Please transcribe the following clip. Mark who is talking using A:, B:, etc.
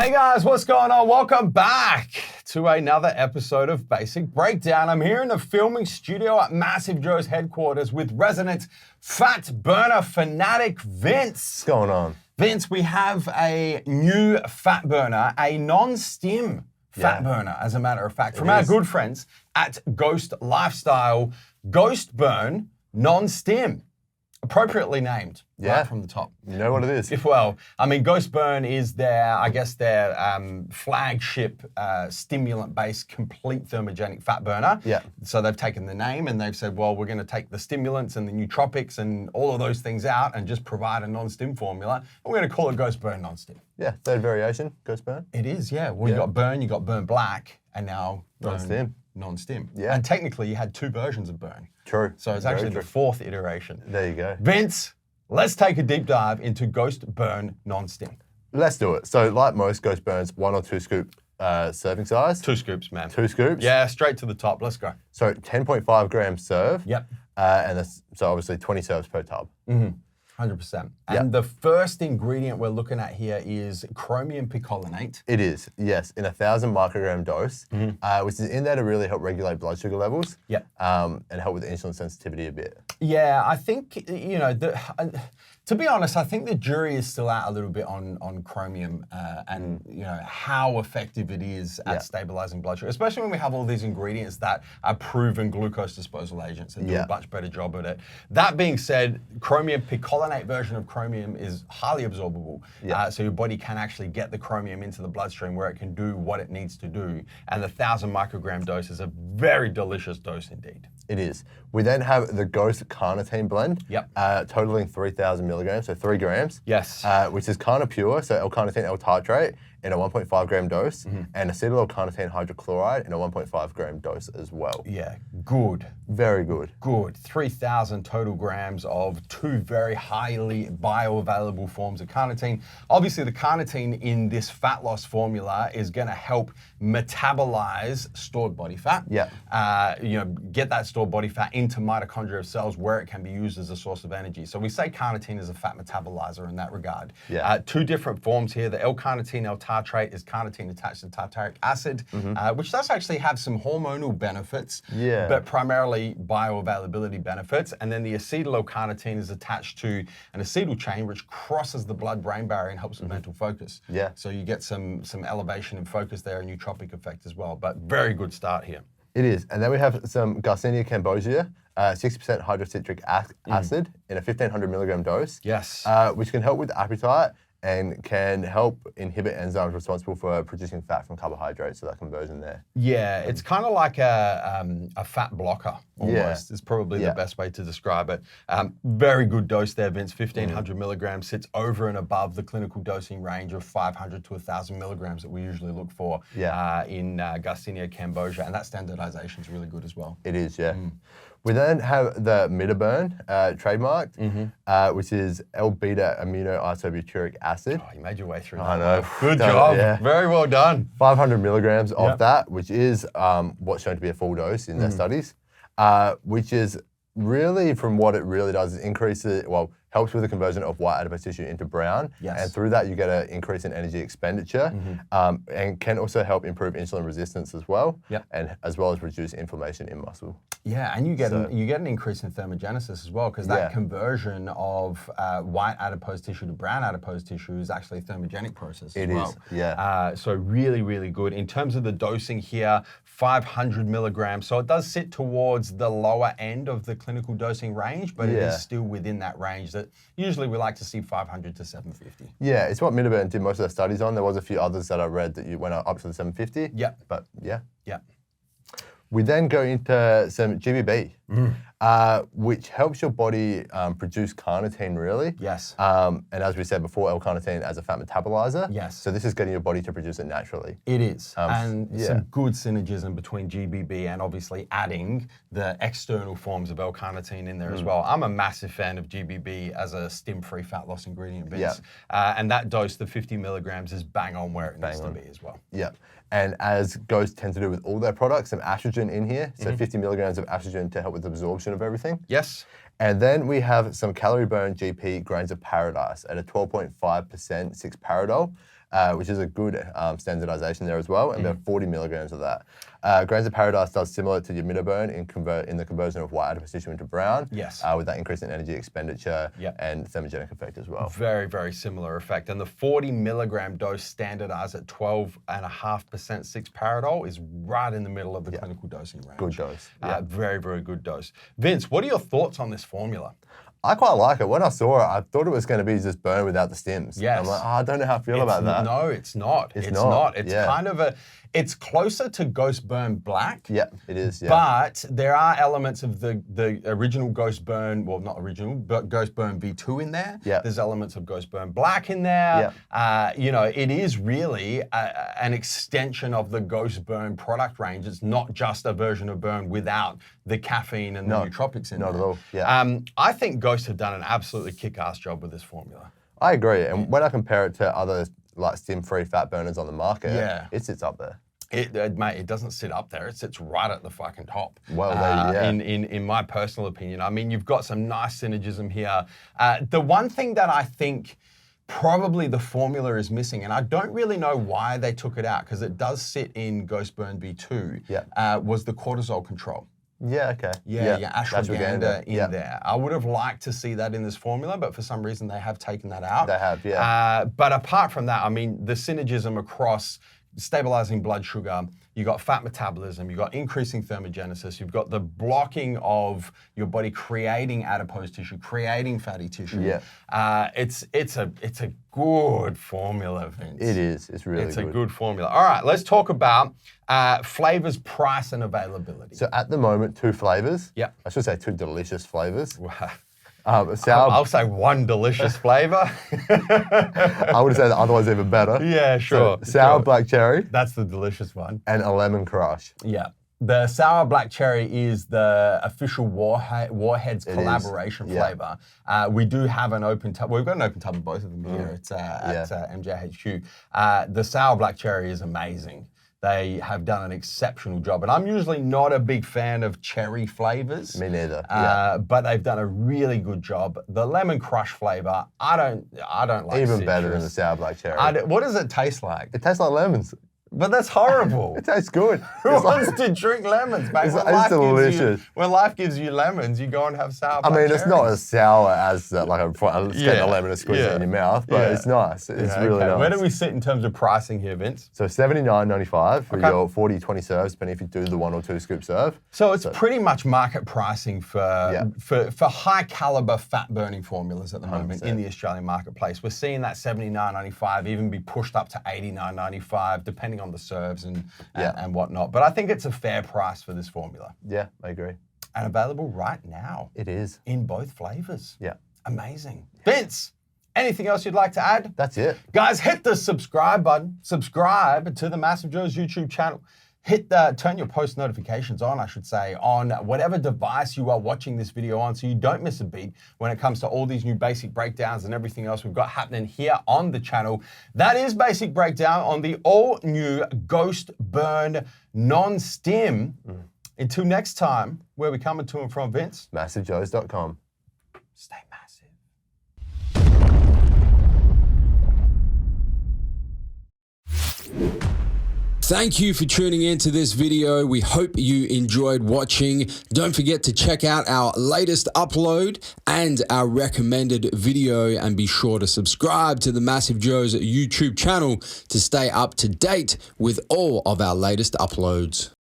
A: Hey guys, what's going on? Welcome back to another episode of Basic Breakdown. I'm here in the filming studio at MassiveJoes headquarters with resident fat burner fanatic Vince.
B: What's going on?
A: Vince, we have a new fat burner, a non-stim fat burner, as a matter of fact, from our good friends at Ghost Lifestyle, Ghost Burn Non-Stim. Appropriately named, right from the top.
B: You know what it is.
A: Well, I mean, Ghost Burn is their flagship stimulant-based complete thermogenic fat burner.
B: Yeah.
A: So they've taken the name and they've said, well, we're going to take the stimulants and the nootropics and all of those things out and just provide a non-stim formula. And we're going to call it Ghost Burn Non-Stim.
B: Yeah, third variation, Ghost Burn.
A: It is, yeah. Well, you got Burn Black, and now
B: Non-Stim.
A: Non-Stim.
B: Yeah.
A: And technically, you had two versions of Burn.
B: True.
A: So it's actually the fourth iteration.
B: There you go.
A: Vince, let's take a deep dive into Ghost Burn Non-Stim.
B: Let's do it. So like most Ghost Burns, 1 or 2 scoop serving size.
A: 2 scoops, man.
B: 2 scoops.
A: Yeah, straight to the top. Let's go.
B: So 10.5 grams serve.
A: Yep.
B: And that's, so obviously 20 serves per tub.
A: 100%. And the first ingredient we're looking at here is chromium picolinate.
B: It is, yes, in 1,000 microgram dose, which is in there to really help regulate blood sugar levels.
A: Yep.
B: And help with insulin sensitivity a bit.
A: Yeah, I think, you know, to be honest, I think the jury is still out a little bit on chromium and, you know, how effective it is at stabilizing blood sugar, especially when we have all these ingredients that are proven glucose disposal agents and do a much better job at it. That being said, chromium picolinate version of chromium is highly absorbable. So your body can actually get the chromium into the bloodstream where it can do what it needs to do. And the 1,000 microgram dose is a very delicious dose indeed.
B: It is. We then have the Ghost Carnitine blend, totaling 3,000 milligrams, so 3 grams.
A: Yes.
B: Which is Carna Pure, so L-carnitine L-tartrate in a 1.5 gram dose, and acetyl L-carnitine hydrochloride in a 1.5 gram dose as well.
A: Yeah, good.
B: Very good.
A: Good. 3,000 total grams of 2 very highly bioavailable forms of carnitine. Obviously, the carnitine in this fat loss formula is going to help metabolize stored body fat.
B: Yeah.
A: You know, get that stored body fat into mitochondria cells where it can be used as a source of energy. So we say carnitine is a fat metabolizer in that regard.
B: Yeah.
A: 2 different forms here. The L-carnitine L-tartrate is carnitine attached to tartaric acid, which does actually have some hormonal benefits, but primarily bioavailability benefits. And then the acetyl L-carnitine is attached to an acetyl chain which crosses the blood-brain barrier and helps with mental focus.
B: Yeah.
A: So you get some elevation in focus there, a nootropic effect as well. But very good start here.
B: It is. And then we have some Garcinia cambogia, 60% hydrocitric acid in a 1,500 milligram dose.
A: Yes.
B: Which can help with appetite and can help inhibit enzymes responsible for producing fat from carbohydrates, so that conversion there.
A: Yeah, it's kind of like a fat blocker almost, is probably the best way to describe it. Very good dose there, Vince. 1,500 milligrams sits over and above the clinical dosing range of 500 to 1,000 milligrams that we usually look for in Garcinia cambogia, and that standardization is really good as well.
B: It is, yeah. We then have the Metaburn trademarked, which is L-beta aminoisobutyric acid.
A: Oh, you made your way through
B: I
A: that.
B: know.
A: Good job. Very well done.
B: 500 milligrams of that, which is what's shown to be a full dose in their studies, which is really, from what it really does, is increases, helps with the conversion of white adipose tissue into brown.
A: Yes.
B: And through that, you get an increase in energy expenditure, and can also help improve insulin resistance as well, and as well as reduce inflammation in muscle.
A: Yeah, and you get an increase in thermogenesis as well, because that conversion of white adipose tissue to brown adipose tissue is actually a thermogenic process as well.
B: It is, yeah.
A: So really, really good. In terms of the dosing here, 500 milligrams. So it does sit towards the lower end of the clinical dosing range, but it is still within that range that usually we like to see 500 to 750.
B: Yeah, it's what Metaburn did most of their studies on. There was a few others that I read that you went up to the 750.
A: Yeah.
B: But yeah.
A: Yeah.
B: We then go into some GBB, which helps your body produce carnitine, really.
A: Yes.
B: And as we said before, L-carnitine as a fat metabolizer.
A: Yes.
B: So this is getting your body to produce it naturally.
A: It is. And some good synergism between GBB and obviously adding the external forms of L-carnitine in there as well. I'm a massive fan of GBB as a stim-free fat loss ingredient, Vince. And that dose, the 50 milligrams, is bang on where it needs to be as well.
B: Yeah. And as Ghost tend to do with all their products, some estrogen in here. So 50 milligrams of estrogen to help with the absorption of everything.
A: Yes.
B: And then we have some Calorie Burn GP grains of paradise at a 12.5% 6-paradol, which is a good standardization there as well, and about 40 milligrams of that. Grains of Paradise does similar to your Metaburn in the conversion of white adipose tissue into brown.
A: Yes.
B: With that increase in energy expenditure and thermogenic effect as well.
A: Very, very similar effect. And the 40 milligram dose standardized at 12.5% 6-paradol is right in the middle of the clinical dosing range.
B: Good dose.
A: Very, very good dose. Vince, what are your thoughts on this formula?
B: I quite like it. When I saw it, I thought it was going to be just burn without the stims.
A: Yes.
B: I'm like, I don't know how I feel about that.
A: No, it's not. It's not. It's kind of it's closer to Ghost Burn Black.
B: Yeah, it is. Yeah.
A: But there are elements of the original Ghost Burn, well, not original, but Ghost Burn V2 in there.
B: Yeah.
A: There's elements of Ghost Burn Black in there.
B: Yeah.
A: You know, it is really an extension of the Ghost Burn product range. It's not just a version of Burn without the caffeine and the nootropics in there.
B: Not at all. Yeah.
A: I think Ghost have done an absolutely kick-ass job with this formula.
B: I agree. And when I compare it to other like stim-free fat burners on the market, it sits up there.
A: Mate, it doesn't sit up there. It sits right at the fucking top.
B: Well,
A: in my personal opinion. I mean, you've got some nice synergism here. The one thing that I think probably the formula is missing, and I don't really know why they took it out, because it does sit in Ghost Burn V2, was the cortisol control.
B: Yeah, okay.
A: Ashwagandha in there. I would have liked to see that in this formula, but for some reason they have taken that out.
B: They have, yeah.
A: But apart from that, I mean, the synergism across stabilizing blood sugar, you've got fat metabolism, you've got increasing thermogenesis, you've got the blocking of your body creating adipose tissue, creating fatty tissue.
B: Yeah.
A: It's a good formula, Vince.
B: It is. It's really good.
A: It's a good formula. All right, let's talk about flavors, price, and availability.
B: So at the moment, 2 flavors.
A: Yeah.
B: I should say 2 delicious flavors.
A: Sour, I'll say 1 delicious flavor.
B: I would say the other one's even better.
A: Yeah, sure.
B: So, sour black cherry.
A: That's the delicious one.
B: And a lemon crush.
A: Yeah. The sour black cherry is the official Warheads collaboration flavor. We do have an open tub. We've got an open tub of both of them here at MJHQ. The sour black cherry is amazing. They have done an exceptional job. And I'm usually not a big fan of cherry flavors.
B: Me neither.
A: But they've done a really good job. The lemon crush flavor, I don't like
B: even
A: citrus.
B: better than the sour black cherry.
A: What does it taste like?
B: It tastes like lemons.
A: But that's horrible.
B: It tastes good.
A: Who wants to drink lemons, mate?
B: It's delicious.
A: When life gives you lemons, you go and have sour black
B: cherries. It's not as sour as getting a lemon and squeezing it in your mouth, but it's nice. It's really nice.
A: Where do we sit in terms of pricing here, Vince?
B: So $79.95 for your 40, 20 serves, depending if you do the 1 or 2 scoop serve.
A: So it's pretty much market pricing for high caliber fat burning formulas at the moment 100%. In the Australian marketplace. We're seeing that $79.95 even be pushed up to $89.95, depending on the serves and whatnot. But I think it's a fair price for this formula.
B: Yeah, I agree.
A: And available right now.
B: It is.
A: In both flavors.
B: Yeah.
A: Amazing. Vince, anything else you'd like to add?
B: That's it.
A: Guys, hit the subscribe button. Subscribe to the MassiveJoes YouTube channel. Turn your post notifications on, I should say, on whatever device you are watching this video on, so you don't miss a beat when it comes to all these new basic breakdowns and everything else we've got happening here on the channel. That is Basic Breakdown on the all-new Ghost Burn Non-Stim. Until next time, where are we coming to and from, Vince?
B: MassiveJoes.com.
A: Stay massive. Thank you for tuning in to this video. We hope you enjoyed watching. Don't forget to check out our latest upload and our recommended video, and be sure to subscribe to the MassiveJoes YouTube channel to stay up to date with all of our latest uploads.